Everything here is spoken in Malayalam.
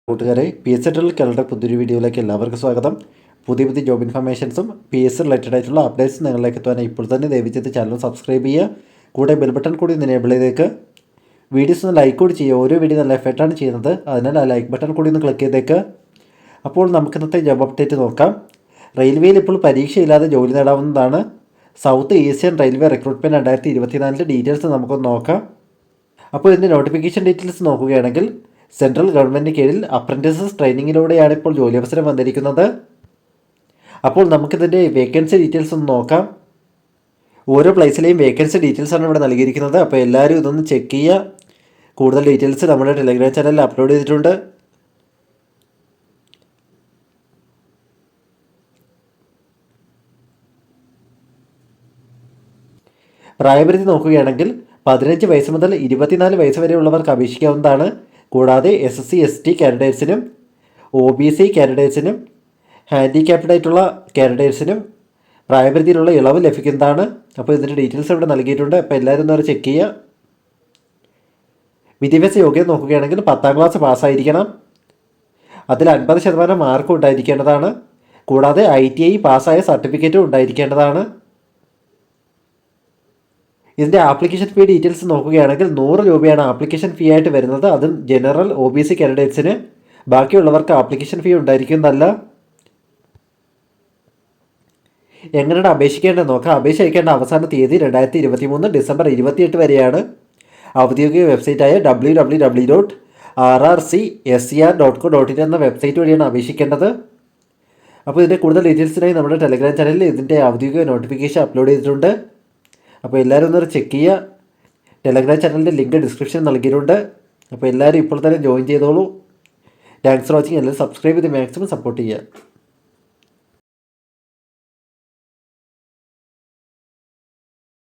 കൂട്ടുകാരെ പി എസ് സി കലണ്ടർ പുതിയൊരു വീഡിയോയിലേക്ക് എല്ലാവർക്കും സ്വാഗതം. പുതിയ പുതിയ ജോബ് ഇൻഫർമേഷൻസും പി എസ് സി റിലേറ്റഡ് ആയിട്ടുള്ള അപ്ഡേറ്റ്സ് നിങ്ങളിലേക്ക് എത്തുവാൻ ഇപ്പോൾ തന്നെ ദയവിച്ചത് ചാനൽ സബ്സ്ക്രൈബ് ചെയ്യുക. കൂടെ ബെൽ ബട്ടൺ കൂടി ഒന്ന് എനേബിൾ ചെയ്തേക്ക്. വീഡിയോസ് ഒന്ന് ലൈക്ക് കൂടി ചെയ്യുക. ഓരോ വീഡിയോ നല്ല എഫർട്ടാണ് ചെയ്യുന്നത്, അതിനാൽ ആ ലൈക്ക് ബട്ടൺ കൂടി ഒന്ന് ക്ലിക്ക് ചെയ്തേക്ക്. അപ്പോൾ നമുക്ക് ഇന്നത്തെ ജോബ് അപ്ഡേറ്റ് നോക്കാം. റെയിൽവേയിൽ ഇപ്പോൾ പരീക്ഷയില്ലാതെ ജോലി നേടാവുന്നതാണ്. South Asian railway recruitment 2024 details നമുക്കൊന്ന് നോക്കാം. അപ്പോൾ ഇതിൻ്റെ നോട്ടിഫിക്കേഷൻ ഡീറ്റെയിൽസ് നോക്കുകയാണെങ്കിൽ സെൻട്രൽ ഗവൺമെൻറ്റിന് കീഴിൽ അപ്രൻറ്റീസസ് ട്രെയിനിങ്ങിലൂടെയാണ് ഇപ്പോൾ ജോലി അവസരം വന്നിരിക്കുന്നത്. അപ്പോൾ നമുക്കിതിൻ്റെ വേക്കൻസി ഡീറ്റെയിൽസ് ഒന്ന് നോക്കാം. ഓരോ പ്ലേസിലെയും വേക്കൻസി ഡീറ്റെയിൽസാണ് ഇവിടെ നൽകിയിരിക്കുന്നത്. അപ്പോൾ എല്ലാവരും ഇതൊന്ന് ചെക്ക് ചെയ്യുക. കൂടുതൽ ഡീറ്റെയിൽസ് നമ്മുടെ ടെലഗ്രാം ചാനലിൽ അപ്ലോഡ് ചെയ്തിട്ടുണ്ട്. പ്രായപരിധി നോക്കുകയാണെങ്കിൽ 15 വയസ്സ് മുതൽ 24 വയസ്സ് വരെയുള്ളവർക്ക് അപേക്ഷിക്കാവുന്നതാണ്. കൂടാതെ SC ST കാൻഡിഡേറ്റ്സിനും OBC കാൻഡിഡേറ്റ്സിനും ഹാൻഡിക്യാപ്ഡ് ആയിട്ടുള്ള കാൻഡിഡേറ്റ്സിനും പ്രായപരിധിയിലുള്ള ഇളവ് ലഭിക്കുന്നതാണ്. അപ്പോൾ ഇതിൻ്റെ ഡീറ്റെയിൽസ് ഇവിടെ നൽകിയിട്ടുണ്ട്. അപ്പോൾ എല്ലാവരും ഒന്ന് ചെക്ക് ചെയ്യുക. വിദ്യാഭ്യാസ യോഗ്യത നോക്കുകയാണെങ്കിൽ 10ാം ക്ലാസ് പാസ്സായിരിക്കണം. അതിൽ 50% മാർക്ക് ഉണ്ടായിരിക്കേണ്ടതാണ്. കൂടാതെ ITI പാസ്സായ സർട്ടിഫിക്കറ്റും ഉണ്ടായിരിക്കേണ്ടതാണ്. ഇതിൻ്റെ ആപ്ലിക്കേഷൻ ഫീ ഡീറ്റെയിൽസ് നോക്കുകയാണെങ്കിൽ 100 രൂപയാണ് ആപ്ലിക്കേഷൻ ഫീ ആയിട്ട് വരുന്നത്. അതും ജനറൽ OBC കാൻഡിഡേറ്റ്സിന്. ബാക്കിയുള്ളവർക്ക് ആപ്ലിക്കേഷൻ ഫീ ഉണ്ടായിരിക്കുന്നതല്ല. എങ്ങനെയാണ് അപേക്ഷിക്കേണ്ടത് നോക്കാം. അപേക്ഷ അയക്കേണ്ട അവസാന തീയതി 2023 ഡിസംബർ 28 വരെയാണ്. ഔദ്യോഗിക വെബ്സൈറ്റായ www.rrcscr.co.in എന്ന വെബ്സൈറ്റ് വഴിയാണ് അപേക്ഷിക്കേണ്ടത്. അപ്പോൾ ഇതിൻ്റെ കൂടുതൽ ഡീറ്റെയിൽസിനായി നമ്മുടെ ടെലഗ്രാം ചാനലിൽ ഇതിൻ്റെ ഔദ്യോഗിക നോട്ടിഫിക്കേഷൻ അപ്ലോഡ് ചെയ്തിട്ടുണ്ട്. അപ്പോൾ എല്ലാവരും ഒന്ന് ചെക്ക് ചെയ്യുക. ടെലഗ്രാം ചാനലിൻ്റെ ലിങ്ക് ഡിസ്ക്രിപ്ഷൻ നൽകിയിട്ടുണ്ട്. അപ്പോൾ എല്ലാവരും ഇപ്പോൾ തന്നെ ജോയിൻ ചെയ്തോളൂ. Thanks for watching. എല്ലാവരും സബ്സ്ക്രൈബ് ചെയ്ത് മാക്സിമം സപ്പോർട്ട് ചെയ്യുക.